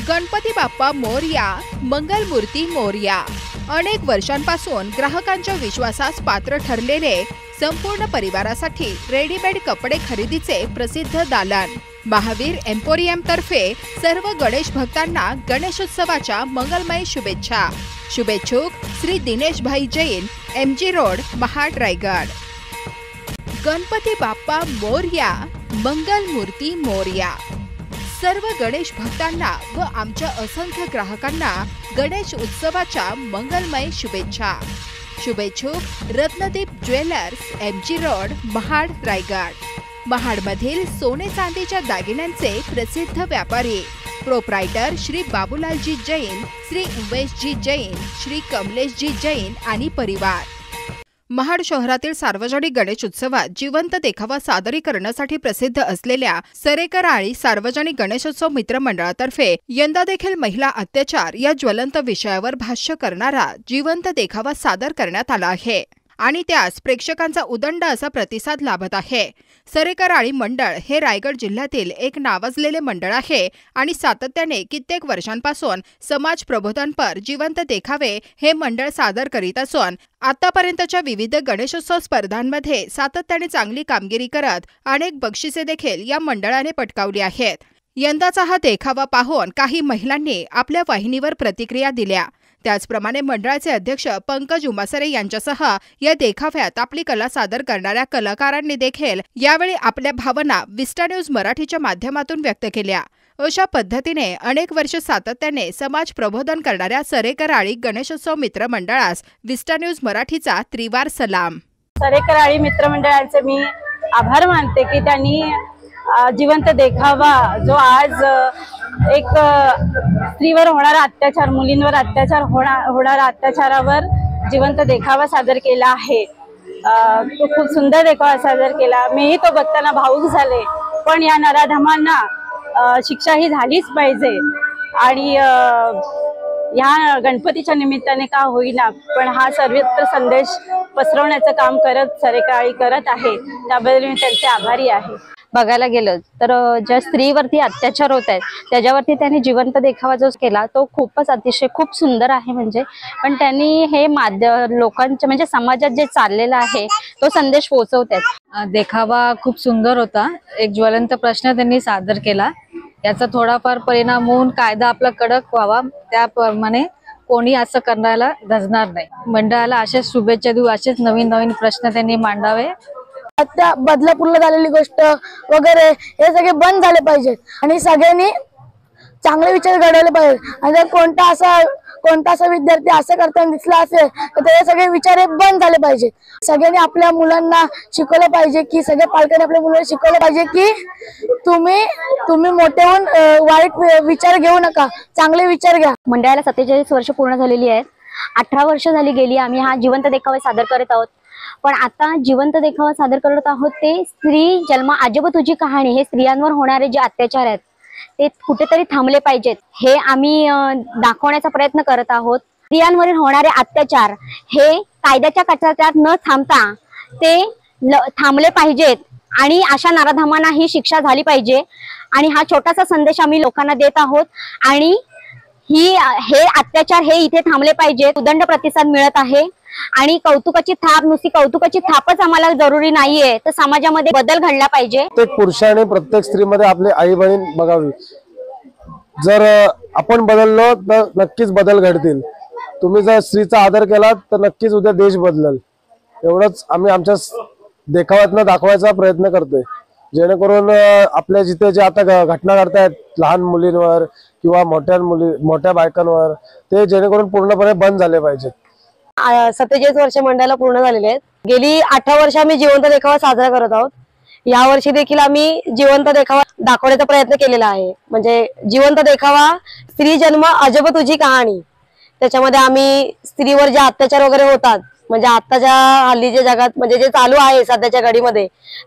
गणपती बाप्पा मोरया, मंगलमूर्ती मोरया। अनेक वर्षांपासून ग्राहकांच्या विश्वासास पात्र ठरलेले संपूर्ण परिवारासाठी रेडीमेड कपडे खरेदीचे प्रसिद्ध दालन महावीर एम्पोरियम तर्फे सर्व गणेश भक्तांना गणेशोत्सवाच्या मंगलमय शुभेच्छा। शुभेच्छुक श्री दिनेश भाई जैन, MG रोड, महाड, रायगड। गणपती बाप्पा मोरया, मंगलमूर्ती मोरया। सर्व गणेश भक्तांना व आमच्या असंख्य ग्राहकांना गणेश उत्सवाच्या मंगलमय शुभेच्छा। शुभेच्छुक Ratnadeep jewellers, MG road, Mahad, Raigad. महाडमधील सोने चांदीच्या दागिन्यांचे प्रसिद्ध व्यापारी प्रोप्रायटर श्री बाबूलालजी जैन, श्री उमेशजी जैन, श्री कमलेशजी जैन आणि परिवार। महाड शहरातील सार्वजनिक गणेश उत्सवात जिवंत देखावा सादरीकरणासाठी प्रसिद्ध असलेल्या सरेकराळी सार्वजनिक गणेशोत्सव मित्र मंडळातर्फे यंदा देखील महिला अत्याचार या ज्वलंत विषयावर भाष्य करणारा जिवंत देखावा सादर करण्यात आला आहे आणि त्यास प्रेक्षकांचा उदंड असा प्रतिसाद लाभत आहे। सरेकराळी मंडळ हे रायगड जिल्ह्यातील एक नावाजलेले मंडळ आहे आणि सातत्याने कित्येक वर्षांपासून समाज प्रबोधनपर जिवंत देखावे हे मंडळ सादर करीत असून आतापर्यंतच्या विविध गणेशोत्सव स्पर्धांमध्ये सातत्याने चांगली कामगिरी करत अनेक बक्षिसे देखील या मंडळाने पटकावली आहेत। यंदाचा हा देखावा पाहून काही महिलांनी आपल्या वाहिनीवर प्रतिक्रिया दिल्या। त्याचप्रमाणे मंडळाचे अध्यक्ष पंकज उमासरे यांच्यासह या देखाव्यात आपली कला सादर करणाऱ्या कलाकारांनी देखील यावेळी आपल्या भावना विस्टा न्यूज मराठीच्या माध्यमातून व्यक्त केल्या। अशा पद्धतीने अनेक वर्ष सातत्याने समाज प्रबोधन करणाऱ्या सरेकराळी गणेशोत्सव मित्र मंडळास विस्टा न्यूज मराठीचा त्रिवार सलाम। सरेकराळी मित्र मंडळाचे मी आभार मानते की त्यांनी जिवंत देखावा जो आज एक स्त्रीवर होणारा अत्याचार, मुलींवर अत्याचार होणारा अत्याचारावर जिवंत देखावा सादर केला आहे। तो खूप सुंदर देखावा सादर केला। मीही तो बघताना भावुक झाले। पण या नराधमांना शिक्षा ही झालीच पाहिजे आणि या गणपतीच्या निमित्ताने का होईना पण हा सर्वत्र संदेश पसरवण्याचं काम सरेकराळी करत आहे। त्याबद्दल मी त्यांचे आभारी आहे। बघायला गेलं तर ज्या स्त्रीवरती अत्याचार होत आहेत त्याच्यावरती त्यांनी जिवंत देखावा जो केला तो खूपच अतिशय खूप सुंदर आहे। म्हणजे पण त्यांनी हे लोकांच्या म्हणजे समाजात जे चाललेलं आहे तो संदेश पोहोचवतात। देखावा खूप सुंदर होता। एक ज्वलंत प्रश्न त्यांनी सादर केला। याचा थोडाफार परिणाम होऊन कायदा आपला कडक व्हावा त्याप्रमाणे कोणी असं करायला धजणार नाही। मंडळाला असेच शुभेच्छा देऊ, असेच नवीन नवीन प्रश्न त्यांनी मांडावे। आता बदलापूरला झालेली गोष्ट वगैरे हे सगळे बंद झाले पाहिजे आणि सगळ्यांनी चांगले विचार घडवले पाहिजे। आणि जर कोणता असा विद्यार्थी असं करताना दिसला असेल तर ते सगळे विचार हे बंद झाले पाहिजे। सगळ्यांनी आपल्या मुलांना शिकवलं पाहिजे की सगळ्या पालकांनी आपल्या मुलांना शिकवलं पाहिजे की तुम्ही मोठे होऊन वाईट विचार घेऊ नका, चांगले विचार घ्या। मंडळाला 47 वर्ष पूर्ण झालेली आहेत। 18 वर्ष झाली गेली आम्ही हा जिवंत देखावा सादर करत आहोत। पण आता जिवंत देखावा सादर करत आहोत ते स्त्री जन्म अजब तुझी कहाणी हे स्त्रियांवर होणारे जे अत्याचार आहेत ते कुठेतरी थांबले पाहिजेत हे आम्ही दाखवण्याचा प्रयत्न करत आहोत। स्त्रियांवरील होणारे अत्याचार हे कायद्याच्या कचाट्यात न थांबता ते थांबले पाहिजेत आणि अशा नराधमांना ही शिक्षा झाली पाहिजे। आणि हा छोटासा संदेश आम्ही लोकांना देत आहोत आणि हे अत्याचार हे इथे थांबले पाहिजे। उदंड प्रतिसाद मिळत आहे आणि कौतुकाची थाप, नुसती कौतुकाची थापच आम्हाला जरुरी नाहीये तर समाजामध्ये बदल घडला पाहिजे। प्रत्येक पुरुषाने प्रत्येक स्त्रीमध्ये आपली आई बहीण बघावी। जर आपण बदललो तर नक्कीच बदल घडतील। तुम्ही जर स्त्रीचा आदर केला तर नक्कीच उद्या देश बदलेल। एवढंच आम्ही आमच्या देखाव्यातनं दाखवायचा प्रयत्न करतोय जेणेकरून आपल्या जिथे जे आता घटना घडतायत लहान मुलींवर किंवा मोठ्या बायकांवर ते जेणेकरून पूर्णपणे बंद झाले पाहिजेत। 47 वर्ष मंडळाला पूर्ण झालेले आहेत। गेली 18 वर्ष आम्ही जिवंत देखावा साजरा करत आहोत। या वर्षी देखील आम्ही जिवंत देखावा दाखवण्याचा प्रयत्न केलेला आहे। म्हणजे जिवंत देखावा स्त्री जन्म अजब तुझी कहाणी, त्याच्यामध्ये आम्ही स्त्रीवर जे अत्याचार वगैरे होतात म्हणजे आताच्या हल्लीच्या जगात म्हणजे जे चालू आहे सध्याच्या घडीमध्ये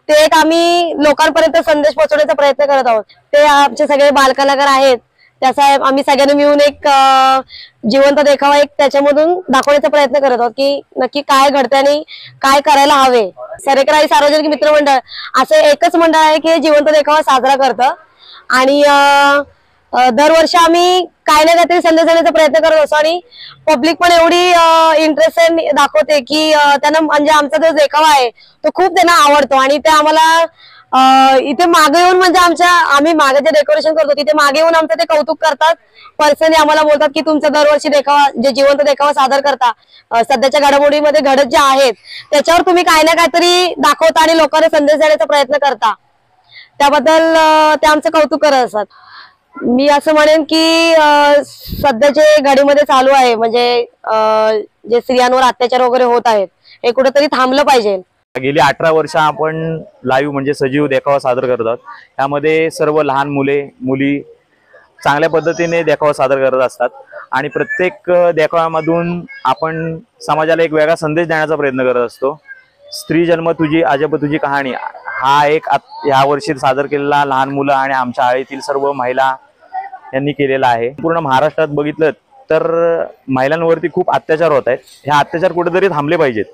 ते एक आम्ही लोकांपर्यंत संदेश पोहोचवण्याचा प्रयत्न करत आहोत। ते आमचे सगळे बालकलाकार आहेत त्याचा आम्ही सगळ्यांनी मिळून एक जिवंत देखावा एक त्याच्यामधून दाखवण्याचा प्रयत्न करत आहोत की नक्की काय घडतंय आणि काय करायला हवे। सरेकराळी सार्वजनिक मित्र मंडळ असं एकच मंडळ आहे की जिवंत देखावा साजरा करतं आणि दरवर्षी आम्ही काही ना काहीतरी संदेश देण्याचा प्रयत्न करत असतो आणि पब्लिक पण एवढी इंटरेस्ट दाखवते की त्यांना म्हणजे आमचा जो देखावा आहे तो खूप त्यांना आवडतो आणि ते आम्हाला इथे मागे येऊन म्हणजे आम्ही मागे जे डेकोरेशन करतो तिथे मागे येऊन आमचं ते कौतुक करतात. पर्सनली आम्हाला बोलतात की तुमचा दरवर्षी देखावा जे जिवंत देखावा सादर करता सध्याच्या घडामोडीमध्ये घडत जे आहेत त्याच्यावर तुम्ही काही ना काहीतरी दाखवता आणि लोकांना संदेश देण्याचा प्रयत्न करता, त्याबद्दल ते आमचं कौतुक करत असतात. मी असं म्हणेन की सध्याचे घडीमध्ये चालू आहे म्हणजे जे स्त्रियांवर अत्याचार वगैरे होत आहेत हे कुठेतरी थांबलं पाहिजे. गेली 18 वर्ष आपण लाईव्ह म्हणजे सजीव देखावा सादर करत आहोत. त्यामध्ये सर्व लहान मुली चांगल्या पद्धतीने देखावा सादर करत असतात आणि प्रत्येक देखाव्यामधून आपण समाजाला एक वेगळा संदेश देण्याचा प्रयत्न करत असतो. स्त्री जन्म तुझी अजब तुझी कहाणी हा एक या वर्षी सादर केलेला लहान मुलं आणि आमच्या आळीतील सर्व महिला यांनी केलेला आहे. पूर्ण महाराष्ट्रात बघितलं तर महिलांवरती खूप अत्याचार होत आहेत. हे अत्याचार कुठेतरी थांबले पाहिजेत.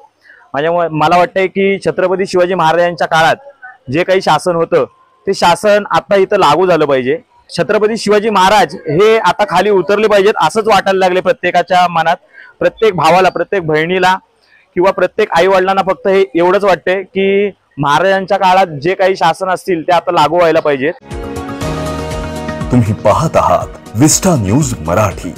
मला वाटतंय की छत्रपती शिवाजी महाराजांच्या काळात जे काही शासन होतं ते शासन आता इथं लागू झालं पाहिजे. छत्रपती शिवाजी महाराज हे आता खाली उतरले पाहिजेत असंच वाटायला लागले प्रत्येकाच्या मनात. प्रत्येक भावाला, प्रत्येक बहिणीला किंवा प्रत्येक आई वडिलांना फक्त हे एवढंच वाटतंय की महाराजांच्या काळात जे काही शासन असतील ते आता लागू व्हायला पाहिजेत. तुम्ही पाहत आहात विस्टा न्यूज मराठी.